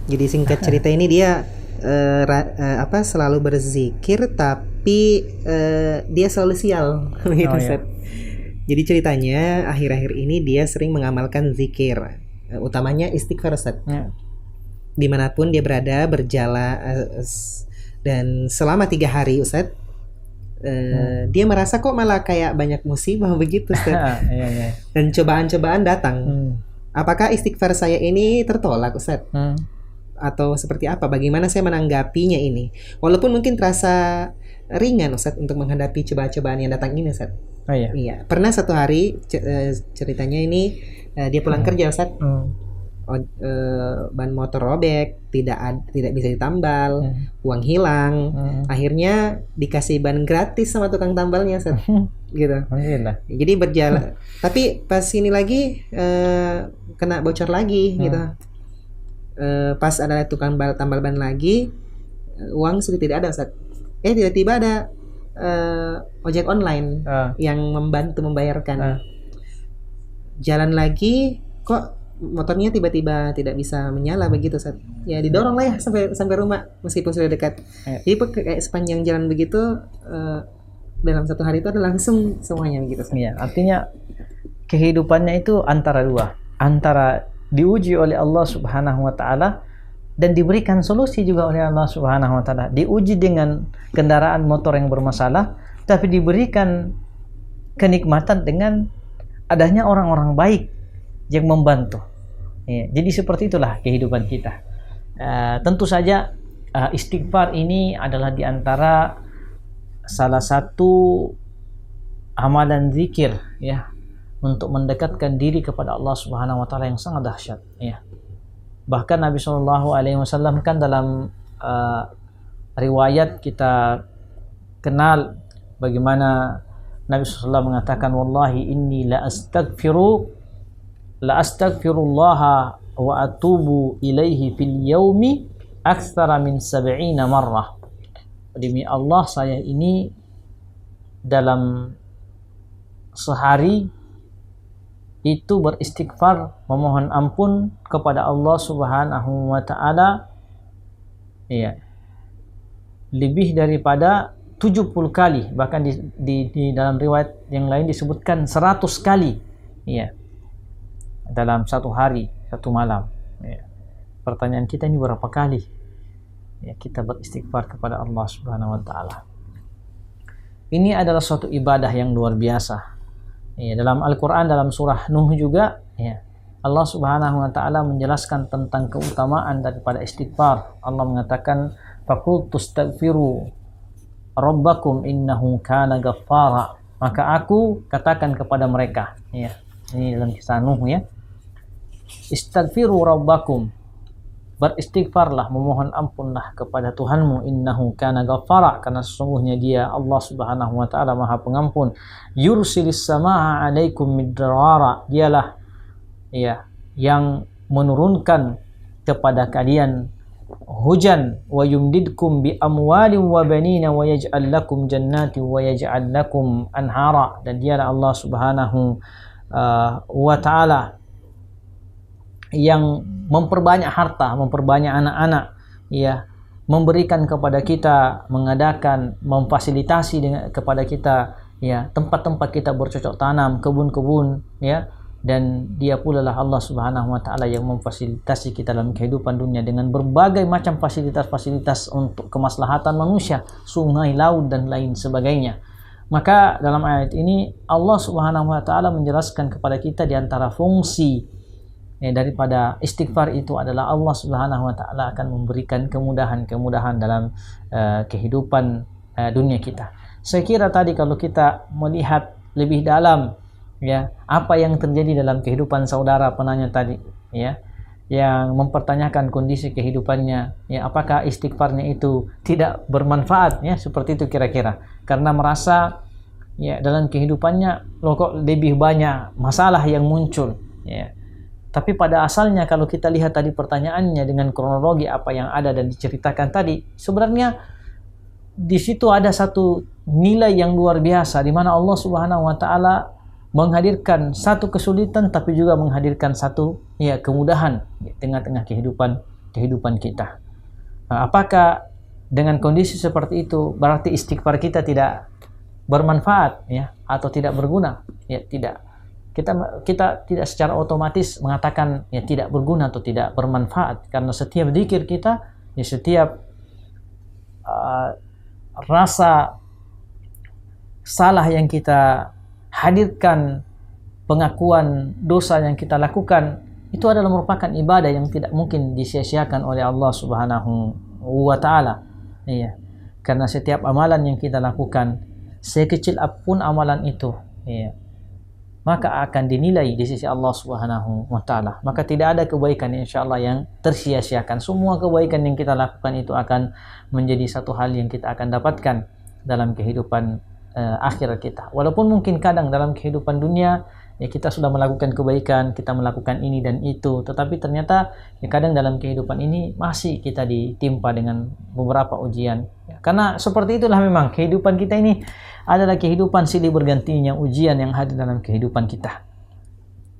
Jadi singkat cerita ini dia selalu berzikir tapi dia selalu sial gitu, Oh ya. Ustaz. Jadi ceritanya akhir-akhir ini dia sering mengamalkan zikir, utamanya istighfar, Ustaz. Ya. Dimanapun dia berada berjalan, dan selama 3 hari, Ustaz, dia merasa kok malah kayak banyak musibah begitu, Ustaz. Iya, iya. Dan cobaan-cobaan datang. Apakah istighfar saya ini tertolak, Ustaz? Atau seperti apa? Bagaimana saya menanggapinya ini? Walaupun mungkin terasa ringan, Ustaz, untuk menghadapi cobaan-cobaan yang datang ini, Ustaz. Oh iya. Iya, pernah satu hari ceritanya ini dia pulang kerja, Ustaz. Ban motor robek, tidak bisa ditambal, uang hilang. Akhirnya dikasih ban gratis sama tukang tambalnya, Ustaz. Gitu. Alhamdulillah. Jadi berjalan. Tapi pas ini lagi kena bocor lagi gitu. Pas ada tukang tambal ban lagi, uang sudah tidak ada, Ustaz. Tiba-tiba ada ojek online yang membantu membayarkan. Jalan lagi, kok motornya tiba-tiba tidak bisa menyala begitu, Ustaz. Ya didorong lah ya sampai rumah meskipun sudah dekat. Jadi kayak sepanjang jalan begitu, dalam satu hari itu ada langsung semuanya begitu, Ustaz. Iya, artinya kehidupannya itu antara dua, antara diuji oleh Allah Subhanahu wa taala dan diberikan solusi juga oleh Allah Subhanahu wa taala. Diuji dengan kendaraan motor yang bermasalah, tapi diberikan kenikmatan dengan adanya orang-orang baik yang membantu. Ya, jadi seperti itulah kehidupan kita. Tentu saja istighfar ini adalah diantara salah satu amalan zikir ya, untuk mendekatkan diri kepada Allah Subhanahu wa taala yang sangat dahsyat ya. Bahkan Nabi SAW kan dalam riwayat kita kenal bagaimana Nabi SAW mengatakan, wallahi inni la astaghfirullah wa atubu ilaihi fil yaumi aktsara min 70 marrah. Demi Allah, saya ini dalam sehari itu beristighfar, memohon ampun kepada Allah Subhanahu wa taala ya, lebih daripada 70 kali, bahkan di dalam riwayat yang lain disebutkan 100 kali ya, dalam satu hari, satu malam ya. Pertanyaan kita ini berapa kali ya kita beristighfar kepada Allah Subhanahu wa taala? Ini adalah suatu ibadah yang luar biasa. Ya, dalam Al-Qur'an dalam surah Nuh juga ya, Allah Subhanahu wa taala menjelaskan tentang keutamaan daripada istighfar. Allah mengatakan, faqultu astaghfiru rabbakum innahu kana ghaffara. Maka aku katakan kepada mereka ya. Ini dalam kisah Nuh ya. Istaghfiru rabbakum, beristighfarlah, memohon ampunlah kepada Tuhanmu, innahu kana ghaffara, karena sesungguhnya dia Allah Subhanahu wa taala Maha Pengampun. Yursilis samaa 'alaikum midrara, dialah ya yang menurunkan kepada kalian hujan, wa yumdidkum bi amwalin wa banina wa yaj'al lakum jannatin wa yaj'al lakum anhara, dan dialah Allah Subhanahu wa taala yang memperbanyak harta, memperbanyak anak-anak ya, memberikan kepada kita, mengadakan, memfasilitasi kepada kita ya, tempat-tempat kita bercocok tanam, kebun-kebun ya, dan dia pula lah Allah Subhanahu wa taala yang memfasilitasi kita dalam kehidupan dunia dengan berbagai macam fasilitas-fasilitas untuk kemaslahatan manusia, sungai, laut dan lain sebagainya. Maka dalam ayat ini Allah Subhanahu wa taala menjelaskan kepada kita di antara fungsi daripada istighfar itu adalah Allah Subhanahu wa taala akan memberikan kemudahan-kemudahan dalam kehidupan dunia kita. Saya kira tadi kalau kita melihat lebih dalam ya, apa yang terjadi dalam kehidupan saudara penanya tadi ya, yang mempertanyakan kondisi kehidupannya ya, apakah istighfarnya itu tidak bermanfaat ya, seperti itu kira-kira, karena merasa ya dalam kehidupannya loh kok lebih banyak masalah yang muncul ya. Tapi pada asalnya kalau kita lihat tadi pertanyaannya dengan kronologi apa yang ada dan diceritakan tadi, sebenarnya di situ ada satu nilai yang luar biasa di mana Allah Subhanahu wa taala menghadirkan satu kesulitan tapi juga menghadirkan satu ya kemudahan di tengah-tengah kehidupan kehidupan kita. Apakah dengan kondisi seperti itu berarti istighfar kita tidak bermanfaat ya atau tidak berguna? Ya, tidak. Kita tidak secara otomatis mengatakan ya tidak berguna atau tidak bermanfaat, karena setiap zikir kita, ya setiap rasa salah yang kita hadirkan, pengakuan dosa yang kita lakukan, itu adalah merupakan ibadah yang tidak mungkin disia-siakan oleh Allah Subhanahu wa taala. Iya. Karena setiap amalan yang kita lakukan, sekecil apapun amalan itu, iya, maka akan dinilai di sisi Allah Subhanahu wa taala. Maka tidak ada kebaikan insyaallah yang tersia-siakan. Semua kebaikan yang kita lakukan itu akan menjadi satu hal yang kita akan dapatkan dalam kehidupan akhirat kita. Walaupun mungkin kadang dalam kehidupan dunia ya kita sudah melakukan kebaikan, kita melakukan ini dan itu, tetapi ternyata ya kadang dalam kehidupan ini masih kita ditimpa dengan beberapa ujian. Ya, karena seperti itulah memang kehidupan kita ini adalah kehidupan silih bergantinya ujian yang hadir dalam kehidupan kita.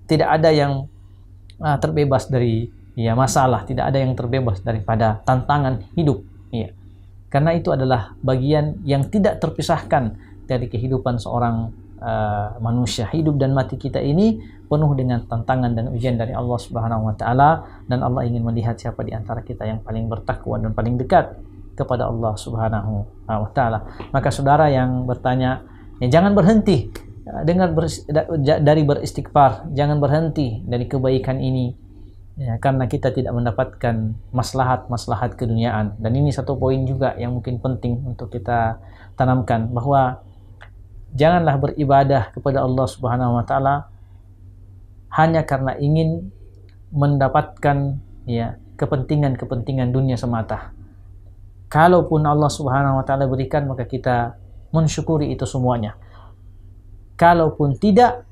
Tidak ada yang terbebas dari ya masalah, tidak ada yang terbebas daripada tantangan hidup. Ya. Karena itu adalah bagian yang tidak terpisahkan dari kehidupan seorang manusia. Hidup dan mati kita ini penuh dengan tantangan dan ujian dari Allah Subhanahu wa taala, dan Allah ingin melihat siapa di antara kita yang paling bertakwa dan paling dekat kepada Allah Subhanahu wa taala. Maka saudara yang bertanya, ya jangan berhenti dari beristighfar, jangan berhenti dari kebaikan ini. Ya, karena kita tidak mendapatkan maslahat keduniaan. Dan ini satu poin juga yang mungkin penting untuk kita tanamkan, bahwa janganlah beribadah kepada Allah Subhanahu wa taala hanya karena ingin mendapatkan ya kepentingan dunia semata. Kalaupun Allah Subhanahu wa taala berikan, maka kita mensyukuri itu semuanya. Kalaupun tidak,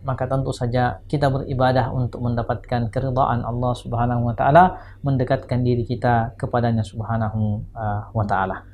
maka tentu saja kita beribadah untuk mendapatkan keridhaan Allah Subhanahu wa taala, mendekatkan diri kita kepadanya Subhanahu wa taala.